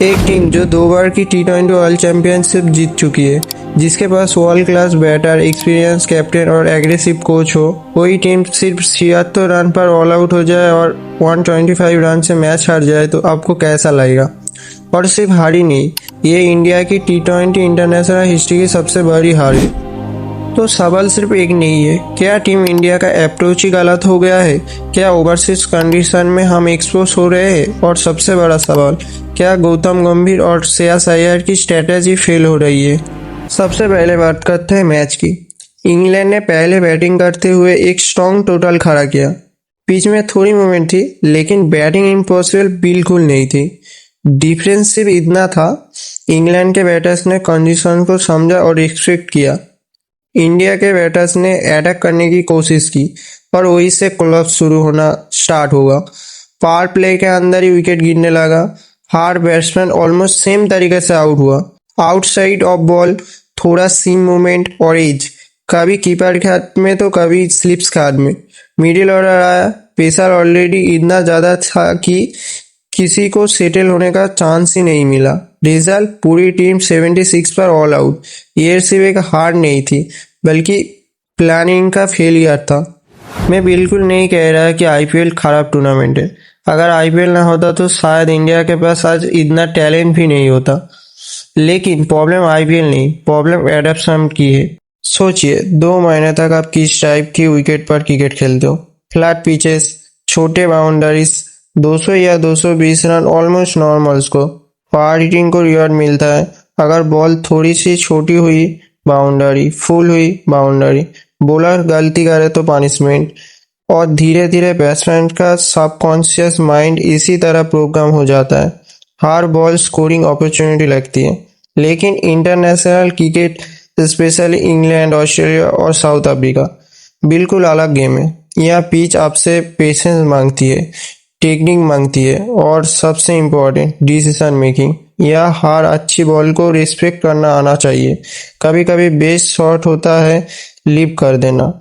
एक टीम जो 2 बार की T20 वर्ल्ड चैंपियनशिप जीत चुकी है, जिसके पास world class batter, experience captain और एग्रेसिव कोच हो, वही टीम सिर्फ 76 रन पर ऑल आउट हो जाए और 125 रन से मैच हार जाए तो आपको कैसा लगेगा। और सिर्फ हारी नहीं, ये इंडिया की T20 इंटरनेशनल हिस्ट्री की सबसे बड़ी हार है। तो सवाल सिर्फ एक नहीं है, क्या टीम इंडिया का अप्रोच ही गलत हो गया है? क्या ओवरसीज कंडीशन में हम एक्सपोज हो रहे हैं? और सबसे बड़ा सवाल, क्या गौतम गंभीर और श्रेयस अय्यर की स्ट्रेटेजी फेल हो रही है? सबसे पहले बात करते हैं मैच की। इंग्लैंड ने पहले बैटिंग करते हुए एक स्ट्रॉन्ग टोटल खड़ा किया। पिच में थोड़ी मूवमेंट थी, लेकिन बैटिंग इम्पॉसिबल बिल्कुल नहीं थी। डिफरेंस सिर्फ इतना था, इंग्लैंड के बैटर्स ने कंडीशन को समझा और रिस्पेक्ट किया। इंडिया के बैटर्स ने अटैक करने की कोशिश की और वहीं से कोलैप्स शुरू होना स्टार्ट होगा। पावर प्ले के अंदर ही विकेट गिरने लगा। हर बैट्समैन ऑलमोस्ट सेम तरीके से आउट हुआ। आउटसाइड ऑफ बॉल, थोड़ा सीम मूवमेंट और एज, कभी कीपर के हाथ में तो कभी स्लिप्स के हाथ में। मिडिल ऑर्डर आया, पेसर ऑलरेडी इतना ज्यादा था कि किसी को सेटल होने का चांस ही नहीं मिला। रिजल्ट, पूरी टीम 76 पर ऑल आउट। ये सिर्फ एक हार नहीं थी, बल्कि प्लानिंग का फेलियर था। मैं बिल्कुल नहीं कह रहा कि आईपीएल खराब टूर्नामेंट है। अगर आईपीएल ना होता तो शायद इंडिया के पास आज इतना टैलेंट भी नहीं होता। लेकिन प्रॉब्लम आईपीएल नहीं, प्रॉब्लम एडप्शन की है। सोचिए, 2 महीने तक आप किस टाइप की विकेट पर क्रिकेट खेलते हो। फ्लैट पिचेस, छोटे बाउंड्रीज, 200 या 220 run almost normal score. Power hitting को रिवॉर्ड मिलता है। अगर बॉल थोड़ी सी छोटी हुई, बाउंड्री, फुल हुई, बाउंड्री। बॉलर गलती करे तो पनिशमेंट। और धीरे धीरे बैट्समैन का सबकॉन्शियस माइंड इसी तरह प्रोग्राम हो जाता है। हर बॉल स्कोरिंग अपॉर्चुनिटी लगती है। लेकिन international cricket, specially England, Australia और साउथ अफ्रीका, बिल्कुल अलग गेम है। यह पिच आपसे पेशेंस मांगती है, टेक्निक मांगती है और सबसे इम्पोर्टेंट, डिसीजन मेकिंग। यह हर अच्छी बॉल को रिस्पेक्ट करना आना चाहिए। कभी कभी बेस्ट शॉट होता है लीव कर देना,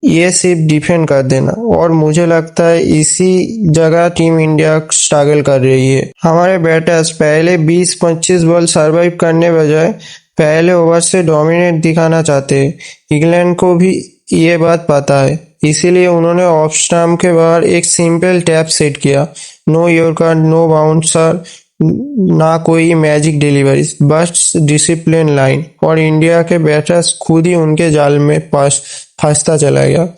ये सिर्फ डिफेंड कर देना। और मुझे लगता है इसी जगह टीम इंडिया स्ट्रगल कर रही है। हमारे बैटर्स पहले 20-25 बॉल सरवाइव करने बजाय पहले ओवर से डोमिनेट दिखाना चाहते हैं। इंग्लैंड को भी ये बात पता है, इसीलिए उन्होंने ऑफ स्टंप के बाहर एक सिंपल टैप सेट किया। नो यॉर्कर, नो बाउंसर, ना कोई मैजिक डिलीवरी, बस डिसिप्लिन लाइन। और इंडिया के बैटर्स खुद ही उनके जाल में फंसता चला गया।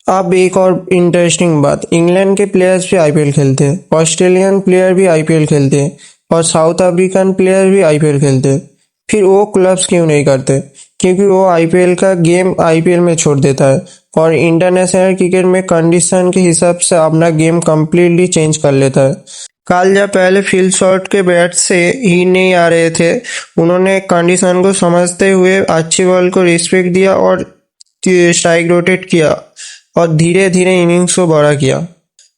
अब एक और इंटरेस्टिंग बात, इंग्लैंड के प्लेयर्स भी आईपीएल खेलते हैं, ऑस्ट्रेलियन प्लेयर भी आईपीएल खेलते हैं और साउथ अफ्रीकन प्लेयर भी आईपीएल खेलते हैं। फिर वो क्लब्स क्यों नहीं करते? क्योंकि वो आईपीएल का गेम आईपीएल में छोड़ देता है और इंटरनेशनल क्रिकेट में कंडीशन के हिसाब से अपना गेम कम्प्लीटली चेंज कर लेता है। कालजा पहले फील्ड शॉट के बैट से ही नहीं आ रहे थे। उन्होंने कंडीशन को समझते हुए अच्छी बॉल को रिस्पेक्ट दिया और स्ट्राइक रोटेट किया और धीरे धीरे इनिंग्स को बड़ा किया।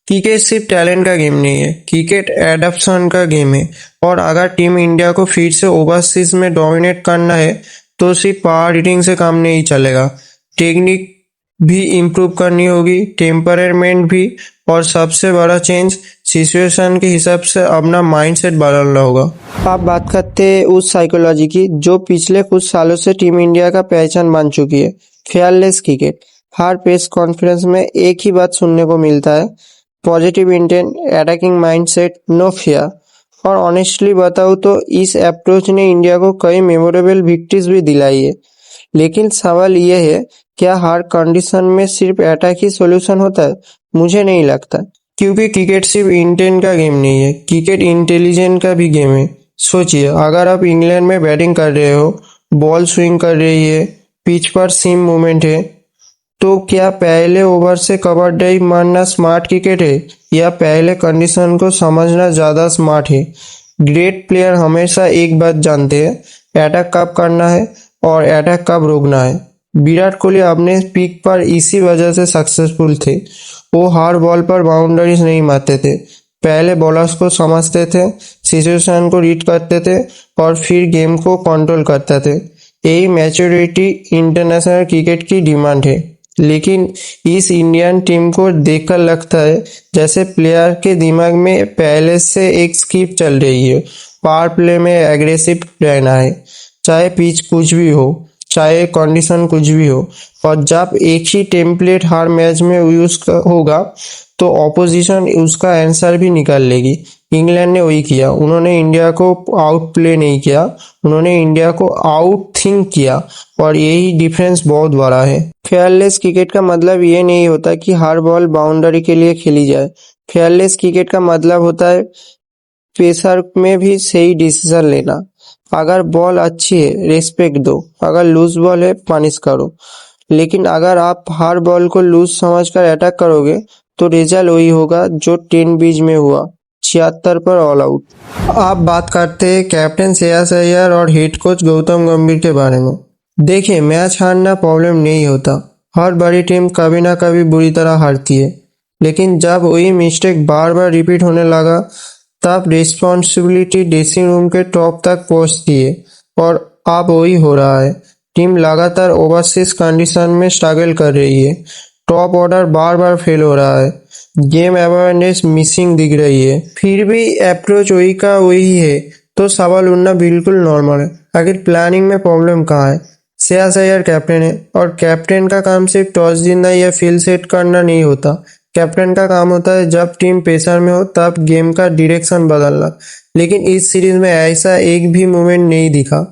क्रिकेट सिर्फ टैलेंट का गेम नहीं है, क्रिकेट एडप्शन का गेम है। और अगर टीम इंडिया को फिर से ओवरसीज में डोमिनेट करना है तो सिर्फ पावर हिटिंग से काम नहीं चलेगा। टेक्निक भी इम्प्रूव करनी होगी, टेम्परामेंट भी, और सबसे बड़ा चेंज, सिचुएशन के हिसाब से अपना माइंडसेट बदलना होगा। आप बात करते हैं उस साइकोलॉजी की जो पिछले कुछ सालों से टीम इंडिया का पहचान बन चुकी है, फेयरलेस क्रिकेट। हर प्रेस कॉन्फ्रेंस में एक ही बात सुनने को मिलता है, positive intent, attacking mindset, no fear. और ऑनेस्टली बताऊं तो इस अप्रोच ने इंडिया को कई मेमोरेबल विक्ट्रीज भी दिलाई है। लेकिन सवाल यह है, क्या हर कंडीशन में सिर्फ अटैक ही सॉल्यूशन होता है? मुझे नहीं लगता, क्योंकि क्रिकेट सिर्फ इंटेंट का गेम नहीं है, क्रिकेट इंटेलिजेंट का भी गेम है। सोचिए, अगर आप इंग्लैंड में बैटिंग कर रहे हो, बॉल स्विंग कर रही है, पिच पर सीम मूवमेंट है, तो क्या पहले ओवर से कवर ड्राइव मारना स्मार्ट क्रिकेट है या पहले कंडीशन को समझना ज्यादा स्मार्ट है? ग्रेट प्लेयर हमेशा एक बात जानते हैं, अटैक कब करना है और अटैक कब रोकना है। विराट कोहली अपने पीक पर इसी वजह से सक्सेसफुल थे। वो हर बॉल पर बाउंड्रीज नहीं मारते थे, पहले बॉलर्स को समझते थे, सिचुएशन को रीड करते थे और फिर गेम को कंट्रोल करते थे। यही मैच्योरिटी इंटरनेशनल क्रिकेट की डिमांड है। लेकिन इस इंडियन टीम को देखकर लगता है जैसे प्लेयर के दिमाग में पहले से एक स्क्रिप्ट चल रही है। पावर प्ले में एग्रेसिव रहना है, चाहे पिच कुछ भी हो, चाहे कंडीशन कुछ भी हो। और जब एक ही टेम्पलेट हर मैच में यूज होगा तो ऑपोजिशन उसका आंसर भी निकाल लेगी। इंग्लैंड ने वही किया। उन्होंने इंडिया को आउट प्ले नहीं किया, उन्होंने इंडिया को आउट थिंक किया, और यही डिफरेंस बहुत बड़ा है। फेयरलेस क्रिकेट का मतलब ये नहीं होता कि हर बॉल बाउंड्री के लिए खेली जाए। फेयरलेस क्रिकेट का मतलब होता है पेसर में भी सही डिसीजन लेना। अगर बॉल अच्छी है रिस्पेक्ट दो, अगर लूज बॉल है पनिश करो। लेकिन अगर आप हर बॉल को लूज समझकर अटैक करोगे तो रिजल्ट वही होगा जो 10 बीच में हुआ, 76 पर ऑल आउट। आप बात करते हैं कैप्टन श्रेयस अय्यर और हेड कोच गौतम गंभीर के बारे में। देखिए, मैच हारना प्रॉब्लम नहीं होता। हर बड़ी टीम कभी ना कभी बुरी तरह हारती है, लेकिन जब वही मिस्टेक बार बार रिपीट होने लगा तब रिस्पॉन्सिबिलिटी ड्रेसिंग रूम के टॉप तक पहुंचती है, और अब वही हो रहा है। टीम लगातार ओवरसीज कंडीशन में स्ट्रगल कर रही है, टॉप ऑर्डर बार बार फेल हो रहा है, गेम अवेयरनेस मिसिंग दिख रही है, फिर भी अप्रोच वही का वही है, तो सवाल उठना बिल्कुल नॉर्मल है। आखिर प्लानिंग में प्रॉब्लम कहाँ है? श्रेयस अय्यर कैप्टन है, और कैप्टन का काम सिर्फ टॉस जीतना या फील्ड सेट करना नहीं होता। कैप्टन का काम होता है जब टीम प्रेशर में हो तब गेम का डायरेक्शन बदलना। लेकिन इस सीरीज में ऐसा एक भी मोमेंट नहीं दिखा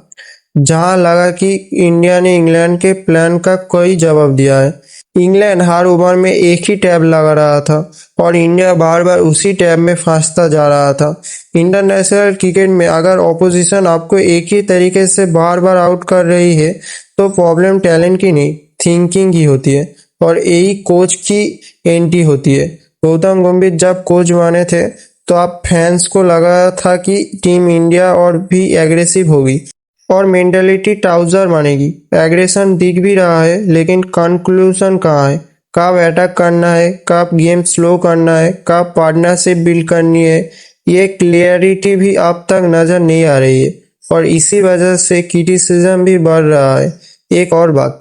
जहां लगा कि इंडिया ने इंग्लैंड के प्लान का कोई जवाब दिया है। इंग्लैंड हर ओवर में एक ही टैब लगा रहा था और इंडिया बार बार उसी टैब में फंसता जा रहा था। इंटरनेशनल क्रिकेट में अगर ऑपोजिशन आपको एक ही तरीके से बार बार आउट कर रही है तो प्रॉब्लम टैलेंट की नहीं, थिंकिंग की होती है, और यही कोच की एंटी होती है। गौतम गंभीर जब कोच बने थे तो आप फैंस को लगा था कि टीम इंडिया और भी एग्रेसिव होगी और मेंटालिटी ट्राउजर बनेगी। एग्रेशन दिख भी रहा है, लेकिन कंक्लूजन कहाँ है? कब अटैक करना है, कब गेम स्लो करना है, कब पार्टनरशिप बिल्ड करनी है, ये क्लियरिटी भी अब तक नजर नहीं आ रही है, और इसी वजह से क्रिटिसिज्म भी बढ़ रहा है। एक और बात,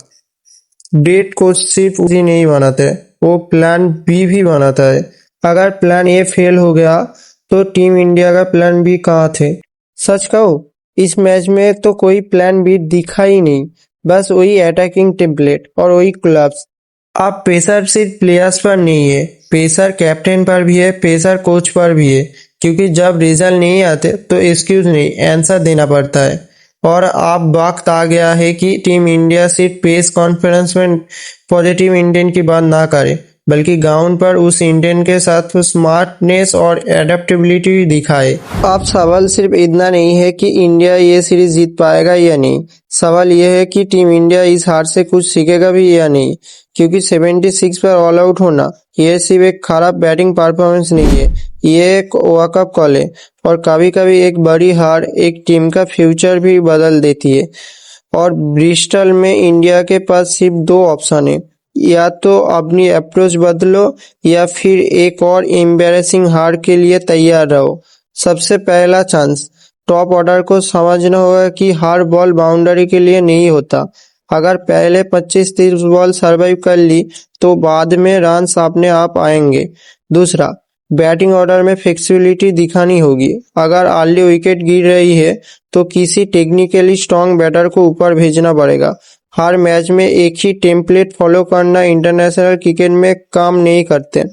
ग्रेट कोच सिर्फ उसी नहीं बनाते, वो प्लान बी भी बनाता है। अगर प्लान ए फेल हो गया तो टीम इंडिया का प्लान बी कहाँ थे? सच कहो, इस मैच में तो कोई प्लान बी दिखा ही नहीं, बस वही अटैकिंग टेम्पलेट और वही क्लब्स। अब प्रेशर सिर्फ प्लेयर्स पर नहीं है, प्रेशर कैप्टन पर भी है, प्रेशर कोच पर भी है, क्योंकि जब रिजल्ट नहीं आते तो एक्सक्यूज नहीं आंसर देना पड़ता है। और अब वक्त आ गया है कि टीम इंडिया सिर्फ प्रेस कॉन्फ्रेंस में पॉजिटिव इंटेंट की बात ना करे, बल्कि ग्राउंड पर उस इंटेंट के साथ स्मार्टनेस और एडेप्टेबिलिटी भी दिखाए। अब सवाल सिर्फ इतना नहीं है कि इंडिया ये सीरीज जीत पाएगा या नहीं, सवाल यह है कि टीम इंडिया इस हार से कुछ सीखेगा भी या नहीं। क्योंकि 76 पर ऑल आउट होना यह सिर्फ एक खराब बैटिंग परफॉर्मेंस नहीं है, ये एक वॉकअप कॉल है, और कभी कभी एक बड़ी हार एक टीम का फ्यूचर भी बदल देती है। और ब्रिस्टल में इंडिया के पास सिर्फ दो ऑप्शन है, या तो अपनी अप्रोच बदलो या फिर एक और एम्बैरेसिंग हार के लिए तैयार रहो। सबसे पहला चांस, टॉप ऑर्डर को समझना होगा कि हर बॉल बाउंड्री के लिए नहीं होता। अगर पहले 25-30 बॉल सरवाइव कर ली तो बाद में रन्स अपने आप आएंगे। दूसरा, बैटिंग ऑर्डर में फ्लेक्सिबिलिटी दिखानी होगी। अगर अर्ली विकेट गिर रही है तो किसी टेक्निकली स्ट्रॉन्ग बैटर को ऊपर भेजना पड़ेगा। हर मैच में एक ही टेम्पलेट फॉलो करना इंटरनेशनल क्रिकेट में काम नहीं करते।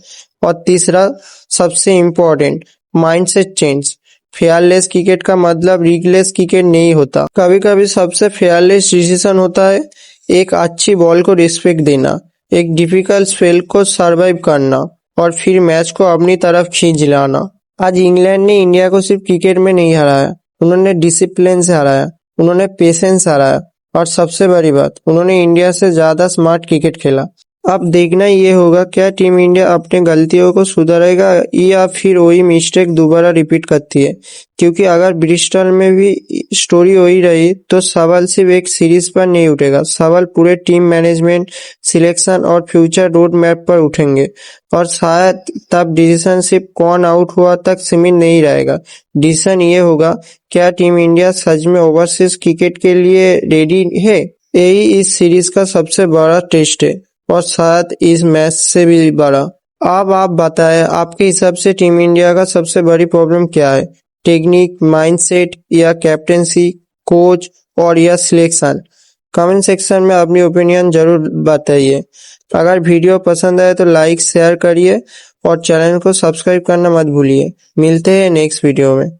और तीसरा, सबसे important, mindset change. Fearless cricket का मतलब रिगलेस क्रिकेट नहीं होता। कभी कभी सबसे फेयरलेस डिसीजन होता है एक अच्छी बॉल को रिस्पेक्ट देना, एक डिफिकल्ट स्पेल को सरवाइव करना, और फिर मैच को अपनी तरफ खींच लाना। आज इंग्लैंड ने इंडिया को सिर्फ क्रिकेट में नहीं हराया, उन्होंने डिसिप्लिन से हराया, उन्होंने पेशेंस हराया, और सबसे बड़ी बात, उन्होंने इंडिया से ज्यादा स्मार्ट क्रिकेट खेला। अब देखना ये होगा क्या टीम इंडिया अपने गलतियों को सुधारेगा या फिर वही मिस्टेक दोबारा रिपीट करती है। क्योंकि अगर ब्रिस्टल में भी स्टोरी वही रही तो सवाल सिर्फ एक सीरीज पर नहीं उठेगा, सवाल पूरे टीम मैनेजमेंट, सिलेक्शन और फ्यूचर रोड मैप पर उठेंगे। और शायद तब डिसीजन सिर्फ कौन आउट हुआ तक सीमित नहीं रहेगा। डिसीजन ये होगा, क्या टीम इंडिया सच में ओवरसीज क्रिकेट के लिए रेडी है? यही इस सीरीज का सबसे बड़ा टेस्ट है। और शायद इस मैच से भी बड़ा। अब आप बताएं, आपके हिसाब से टीम इंडिया का सबसे बड़ी प्रॉब्लम क्या है? टेक्निक, माइंडसेट या कैप्टेंसी, कोच और या सिलेक्शन? कमेंट सेक्शन में अपनी ओपिनियन जरूर बताइए। अगर वीडियो पसंद आए तो लाइक शेयर करिए और चैनल को सब्सक्राइब करना मत भूलिए। मिलते हैं नेक्स्ट वीडियो में।